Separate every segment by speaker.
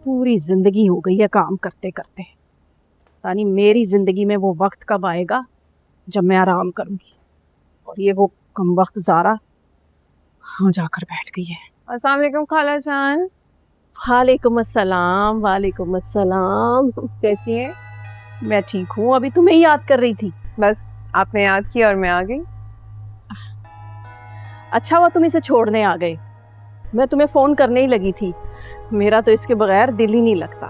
Speaker 1: पूरी जिंदगी हो गई है काम करते करते। यानी मेरी जिंदगी में वो वक्त कब आएगा जब मैं आराम करूंगी। और ये वो कम वक्त ज़ारा हाँ जाकर बैठ गई है।
Speaker 2: अस्सलाम वालेकुम खाला जान।
Speaker 1: वालेकुम अस्सलाम। वालेकुम अस्सलाम।
Speaker 2: कैसी है?
Speaker 1: मैं ठीक हूँ, अभी तुम्हें ही याद कर रही थी।
Speaker 2: बस आपने याद किया और मैं आ गई।
Speaker 1: अच्छा हुआ तुम इसे छोड़ने आ गए, मैं तुम्हें फ़ोन करने ही लगी थी। मेरा तो इसके बगैर दिल ही नहीं लगता।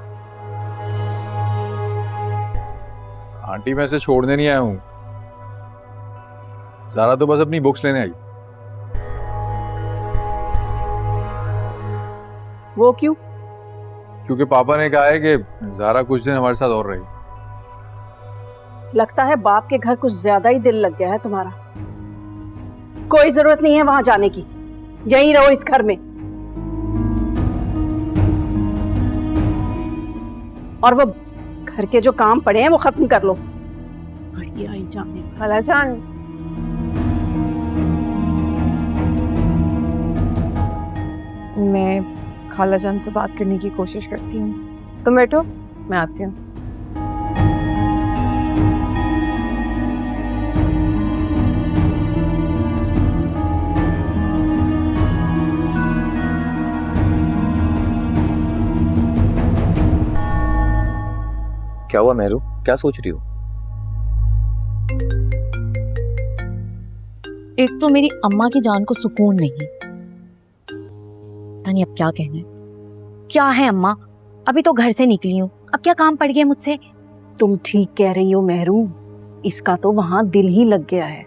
Speaker 3: आंटी मैं इसे छोड़ने नहीं आया हूँ, ज़ारा तो बस अपनी बुक्स लेने आई।
Speaker 1: वो क्यों?
Speaker 3: क्योंकि पापा ने कहा है कि ज़ारा कुछ दिन हमारे साथ और रही।
Speaker 1: लगता है बाप के घर कुछ ज्यादा ही दिल लग गया है तुम्हारा। कोई जरूरत नहीं है वहां जाने की, यहीं रहो इस घर में। और वो घर के जो काम पड़े हैं वो खत्म कर लो। बढ़िया ही जाने।
Speaker 2: खाला जान, मैं खाला जान से बात करने की कोशिश करती हूँ। तुम बैठो, मैं आती हूँ।
Speaker 4: क्या हुआ मेहरू, क्या सोच रही हो?
Speaker 5: एक तो मेरी अम्मा की जान को सुकून नहीं, पता नहीं अब क्या कहना है। क्या है अम्मा, अभी तो घर से निकली हूँ, अब क्या काम पड़ गया मुझसे?
Speaker 1: तुम ठीक कह रही हो मेहरू, इसका तो वहां दिल ही लग गया है।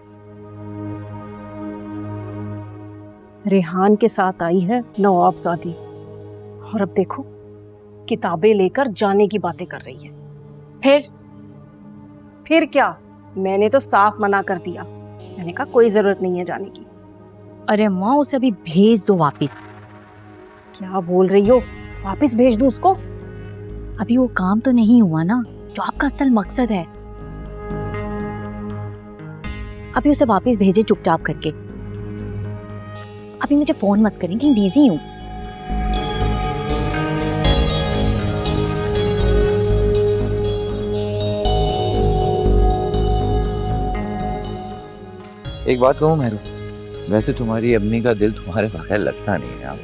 Speaker 1: रेहान के साथ आई है नवाबजादी, और अब देखो किताबें लेकर जाने की बातें कर रही है। फिर क्या, मैंने तो साफ मना कर दिया। मैंने कहा कोई जरूरत नहीं है जाने की।
Speaker 5: अरे अम्मा उसे अभी भेज दो वापस।
Speaker 1: क्या बोल रही हो, वापस भेज दूं उसको?
Speaker 5: अभी वो काम तो नहीं हुआ ना जो आपका असल मकसद है। अभी उसे वापस भेजे चुपचाप करके। अभी मुझे फोन मत करें कि बिजी हूँ।
Speaker 4: एक बात कहूँ मेहरू, वैसे तुम्हारी अम्मी का दिल तुम्हारे बगैर लगता नहीं है। आप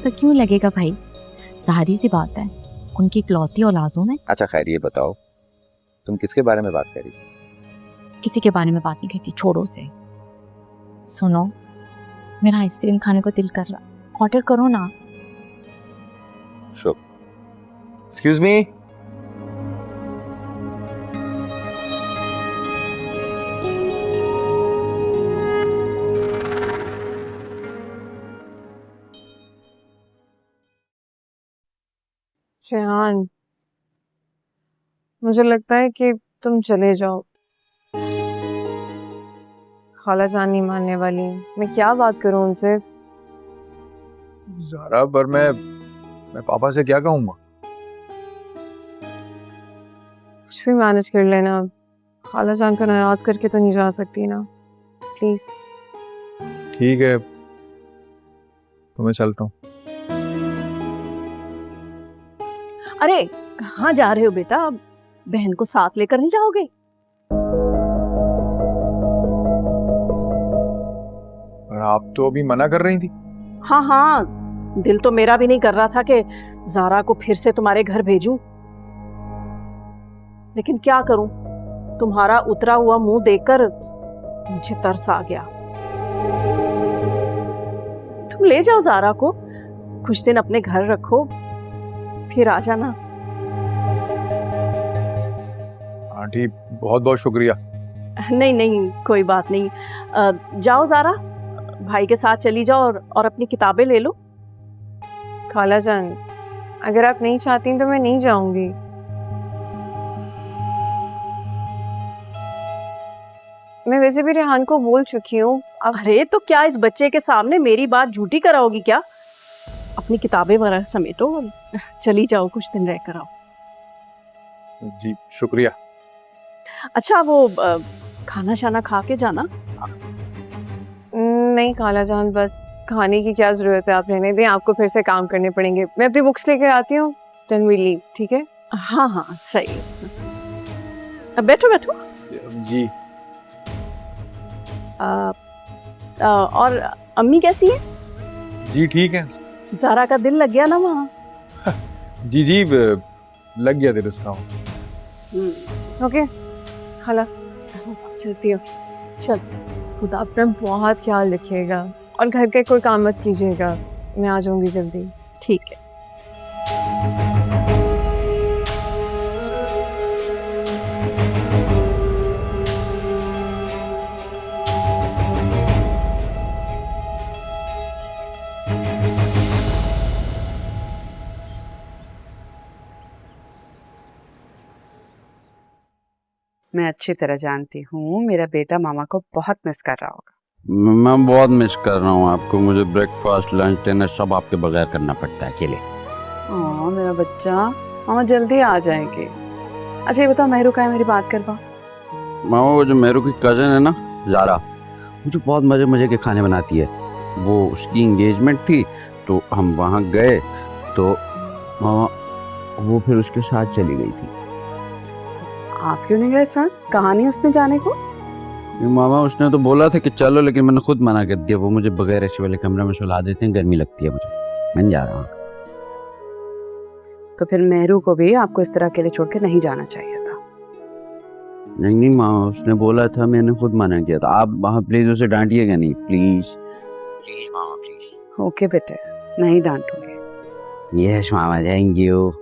Speaker 5: तो क्यों लगेगा भाई, सारी सी बात है, उनकी इकलौती औलाद हूं मैं।
Speaker 4: अच्छा खैर ये बताओ, तुम किसके बारे में बात करी?
Speaker 5: किसी के बारे में बात नहीं करती, छोड़ो उसे। सुनो, मेरा आइसक्रीम खाने को दिल कर रहा, ऑर्डर करो ना।
Speaker 4: शुभ, एक्सक्यूज मी।
Speaker 2: रेहान, मुझे लगता है कि तुम चले जाओ। खाला जान नहीं मानने वाली, मैं क्या बात करूं उनसे।
Speaker 3: ज़ारा पर मैं पापा से क्या कहूँगा?
Speaker 2: कुछ भी मैनेज कर लेना, खाला जान को नाराज करके तो नहीं जा सकती ना, प्लीज।
Speaker 3: ठीक है तो मैं चलता हूँ।
Speaker 1: अरे कहाँ जा रहे हो बेटा, बहन को साथ लेकर नहीं जाओगे?
Speaker 3: और आप तो अभी मना कर रही थी।
Speaker 1: हाँ हाँ, दिल तो मेरा भी नहीं कर रहा था कि ज़ारा को फिर से तुम्हारे घर भेजूं, लेकिन क्या करूं, तुम्हारा उतरा हुआ मुंह देखकर मुझे तरस आ गया। तुम ले जाओ ज़ारा को, कुछ दिन अपने घर रखो, फिर आ जाना।
Speaker 3: आंटी बहुत बहुत शुक्रिया।
Speaker 1: नहीं नहीं कोई बात नहीं, जाओ ज़ारा, भाई के साथ चली जाओ और अपनी किताबें ले लो।
Speaker 2: खाला जान, अगर आप नहीं चाहती तो मैं नहीं जाऊंगी। मैं वैसे भी रेहान को बोल चुकी हूँ।
Speaker 1: अरे तो क्या इस बच्चे के सामने मेरी बात झूठी कराओगी क्या? अपनी किताबें वगैरह समेटो और चली जाओ, कुछ दिन रह कर आओ।
Speaker 3: जी शुक्रिया।
Speaker 1: अच्छा वो खाना शाना खा के जाना।
Speaker 2: नहीं खाला जान, बस खाने की क्या जरूरत है, आप रहने दें, आपको फिर से काम करने पड़ेंगे। मैं अपनी बुक्स लेकर आती हूँ, देन वी लीव, ठीक है?
Speaker 1: हाँ हाँ सही है। अब बैठो बैठो।
Speaker 3: जी
Speaker 1: और अम्मी कैसी है?
Speaker 3: जी ठीक है।
Speaker 1: ज़ारा का दिल लग गया ना वहाँ?
Speaker 3: जी जी लग गया दिल उसका।
Speaker 2: ओके खाला, चलती हूँ।
Speaker 1: चल।
Speaker 2: खुदा अपना बहुत ख्याल रखिएगा और घर के कोई काम मत कीजिएगा, मैं आ जाऊंगी जल्दी।
Speaker 1: ठीक है।
Speaker 6: मैं अच्छी तरह जानती हूँ मेरा बेटा मामा को बहुत मिस कर रहा होगा।
Speaker 7: मैं बहुत मिस कर रहा हूँ आपको। मुझे ब्रेकफास्ट लंच डिनर सब आपके बगैर करना पड़ता है अकेले।
Speaker 6: हाँ मेरा बच्चा, मामा जल्दी आ जाएंगे। अच्छा ये बताओ मेहरू का है, मेरी बात करवा।
Speaker 7: मामा वो जो मेरू की कज़न है ना ज़ारा, मुझे बहुत मज़े मज़े के खाने बनाती है। वो उसकी इंगेजमेंट थी तो हम वहाँ गए तो मामा वो फिर उसके साथ चली गई थी।
Speaker 6: आप क्यों नहीं गए साथ? कहा नहीं उसने जाने को?
Speaker 7: मामा उसने तो बोला था कि चलो, लेकिन मैंने खुद मना कर दिया। वो मुझे बगैर एसी वाले कमरे में सुला देते हैं, गर्मी लगती है मुझे, मैं नहीं जा रहा हूँ।
Speaker 6: तो फिर मेहरू को भी आपको इस तरह अकेले छोड़ के नहीं जाना चाहिए था।
Speaker 7: नहीं नहीं मामा, उसने बोला था, मैंने खुद मना किया था। आप वहाँ प्लीज उसे डांटिएगा नहीं, प्लीज प्लीज मामा प्लीज।
Speaker 6: ओके बेटे, नहीं डांटूंगी।
Speaker 7: यस मामा, थैंक यू।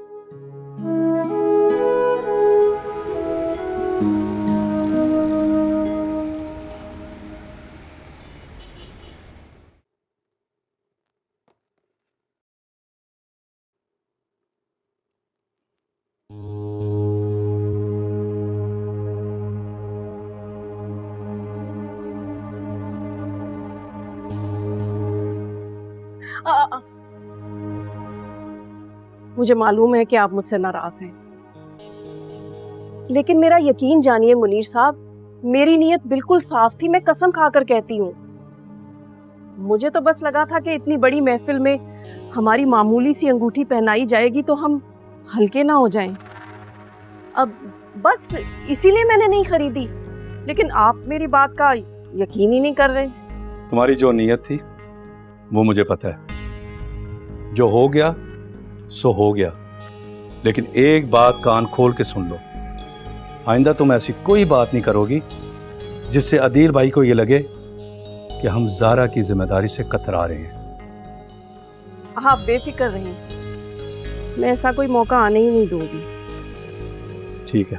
Speaker 1: मुझे मालूम है कि आप मुझसे नाराज हैं, लेकिन मेरा यकीन जानिए मुनीर साहब, मेरी नीयत बिल्कुल साफ थी। मैं कसम खाकर कहती हूँ। मुझे तो बस लगा था कि इतनी बड़ी महफिल में हमारी मामूली सी अंगूठी पहनाई जाएगी तो हम हल्के ना हो जाएं। अब बस इसीलिए मैंने नहीं खरीदी, लेकिन आप मेरी बात का यकीन ही नहीं कर रहे।
Speaker 8: तुम्हारी जो नीयत थी वो मुझे पता है। जो हो गया सो हो गया, लेकिन एक बात कान खोल के सुन लो, आइंदा तुम ऐसी कोई बात नहीं करोगी जिससे अदील भाई को ये लगे कि हम ज़ारा की जिम्मेदारी से कतरा रहे हैं।
Speaker 1: आप बेफिक्र रहें, मैं ऐसा कोई मौका आने ही नहीं दूंगी।
Speaker 8: ठीक है,